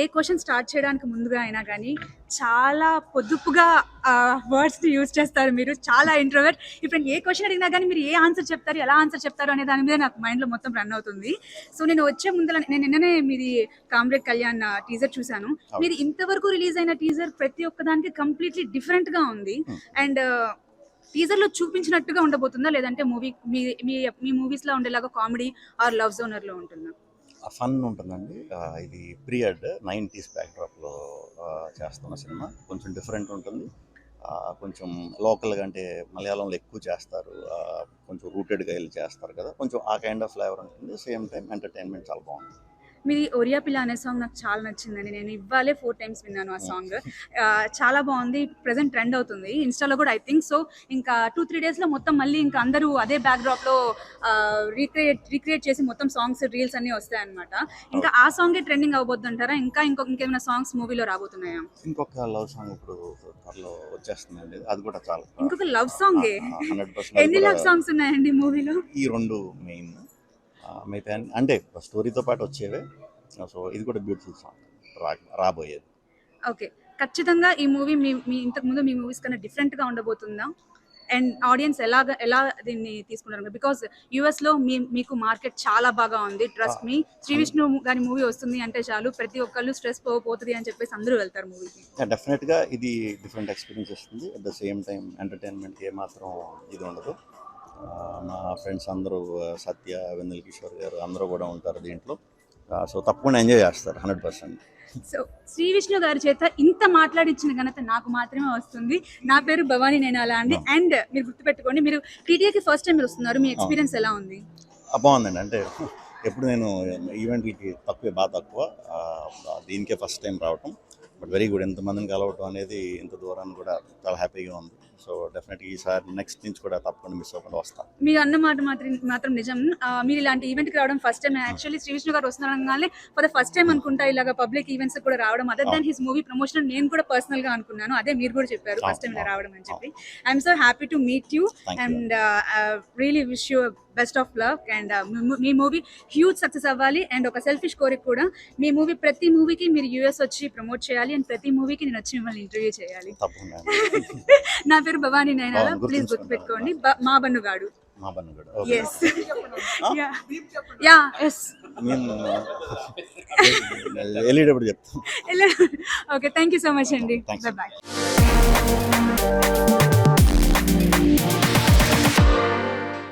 ఏ question start చేయడానికి ముందుగా అయినా కానీ చాలా పొదుపుగా వర్డ్స్ని యూజ్ చేస్తారు. మీరు చాలా ఇంట్రోవర్ట్. ఇప్పుడు ఏ క్వశ్చన్ అడిగినా కానీ మీరు ఏ ఆన్సర్ చెప్తారు, ఎలా ఆన్సర్ చెప్తారు అనే దాని మీద నాకు మైండ్లో మొత్తం రన్ అవుతుంది. సో నేను వచ్చే ముందర నేను నిన్ననే మీది కామ్రేడ్ కళ్యాణ్ టీజర్ చూశాను. మీరు ఇంతవరకు రిలీజ్ అయిన టీజర్ ప్రతి ఒక్కదానికి కంప్లీట్లీ డిఫరెంట్గా ఉంది. అండ్ టీజర్లో చూపించినట్టుగా ఉండబోతుందా, లేదంటే మూవీ మీ మీ మీ మూవీస్లో ఉండేలాగా కామెడీ ఆర్ లవ్ జోనర్లో ఉంటుందా? ఫన్ ఉంటుందండి. ఇది పీరియడ్ 90s బ్యాక్డ్రాప్లో చేస్తున్న సినిమా. కొంచెం డిఫరెంట్ ఉంటుంది. కొంచెం లోకల్గా అంటే మలయాళంలో ఎక్కువ చేస్తారు, కొంచెం రూటెడ్గా వెళ్ళి చేస్తారు కదా, కొంచెం ఆ కైండ్ ఆఫ్ ఫ్లేవర్ ఉంటుంది. సేమ్ టైం ఎంటర్టైన్మెంట్ చాలా బాగుంది. మీది ఒరియా పిల్ల అనే సాంగ్ నాకు చాలా నచ్చిందండి. నేను ఇవ్వాలే 4 times విన్నాను ఆ సాంగ్. చాలా బాగుంది. ప్రెజెంట్ ట్రెండ్ అవుతుంది ఇన్స్టాలో కూడా ఐ థింక్ సో. ఇంకా 2-3 daysలో మొత్తం మళ్ళీ ఇంకా అందరూ అదే బ్యాక్డ్రాప్లో రీక్రియేట్ చేసి మొత్తం సాంగ్స్ రీల్స్ అన్నీ వస్తాయి అనమాట. ఇంకా ఆ సాంగే ట్రెండింగ్ అవబోద్దు అంటారా? ఇంకేమైనా సాంగ్స్ మూవీలో రాబోతున్నాయా? ఇంకొక లవ్ సాంగ్ ఇప్పుడు త్వరలో వచ్చేస్తుందండి. అది కూడా చాలా ఇంకొక లవ్ సాంగే? 100%. ఎన్ని లవ్ సాంగ్స్ ఉన్నాయండి మూవీలో? ఈ 2 మెయిన్, మిగతా అంటే స్టోరీతో పాటు వచ్చేవే. సో ఇది కూడా బ్యూటిఫుల్ సాంగ్ రాబోయేది. ఓకే, ఖచ్చితంగా ఈ మూవీ మీ ఇంతకుముందు మీ మూవీస్ కన్నా డిఫరెంట్గా ఉండబోతుందా? అండ్ ఆడియన్స్ ఎలా దీన్ని తీసుకుంటారు? బికాస్ యూఎస్లో మీకు మార్కెట్ చాలా బాగా ఉంది. ట్రస్ట్ మీ, శ్రీ విష్ణు గారి మూవీ వస్తుంది అంటే చాలు ప్రతి ఒక్కళ్ళు స్ట్రెస్ పోతుంది అని చెప్పేసి అందరూ వెళ్తారు మూవీకి. డెఫినెట్గా ఇది డిఫరెంట్ ఎక్స్పీరియన్స్ ఇస్తుంది. At the same time entertainment ఏమాత్రం ఇది ఉండదు. మా ఫ్రెండ్స్ అందరూ సత్య, వెన్నెల కిషోర్ గారు అందరూ కూడా ఉంటారు దీంట్లో. సో తప్పకుండా ఎంజాయ్ చేస్తారు 100%. సో శ్రీ విష్ణు గారి చేత ఇంత మాట్లాడించిన ఘనత నాకు మాత్రమే వస్తుంది. నా పేరు భవానీ నేనాలా అండి. అండ్ మీరు గుర్తుపెట్టుకోండి, మీరు టీటీఏకి ఫస్ట్ టైం మీరు వస్తున్నారు. మీ ఎక్స్పీరియన్స్ ఎలా ఉంది? బాగుందండి. అంటే ఎప్పుడు నేను ఈవెంట్లకి బాగా తక్కువ, దీనికే ఫస్ట్ టైం రావటం. But very good. ఎంతమందిని కలవటం అనేది ఇంత దూరాన్ని కూడా చాలా హ్యాపీగా ఉంది. సో డెఫినెట్గా ఈసారి నెక్స్ట్ నుంచి కూడా తప్పకుండా మిస్ అవ్వకుండా వస్తాను. మీరు అన్న మాట మాత్రం నిజం. మీరు ఇలాంటి ఈవెంట్కి రావడం first time. Actually Shri Vishnu గారు వస్తున్నారనగానే ఫర్ ద ఫస్ట్ టైం అనుకుంటా ఇలాగ పబ్లిక్ ఈవెంట్స్ కూడా రావడం. Other than his movie promotion నేను కూడా పర్సనల్గా అనుకున్నాను. అదే మీరు కూడా చెప్పారు ఫస్ట్ టైం ఇలా రావడం అని చెప్పి. I'm so happy to meet you and really wish you best of luck. And me movie huge success అవ్వాలి. అండ్ ఒక సెల్ఫిష్ కోరిక కూడా, మీ మూవీ ప్రతి మూవీకి మీరు యూఎస్ వచ్చి ప్రమోట్ చేయాలి అండ్ ప్రతి మూవీకి నేను వచ్చి మిమ్మల్ని ఇంటర్వ్యూ చేయాలి. నా పేరు భవానీ నేనాలా, ప్లీజ్ గుర్తుపెట్టుకోండి. మా బన్నుగాడు. Yes. Yeah, yes. వెళ్ళేటప్పుడు చెప్తాను. Okay, thank you so much అండి. Bye bye.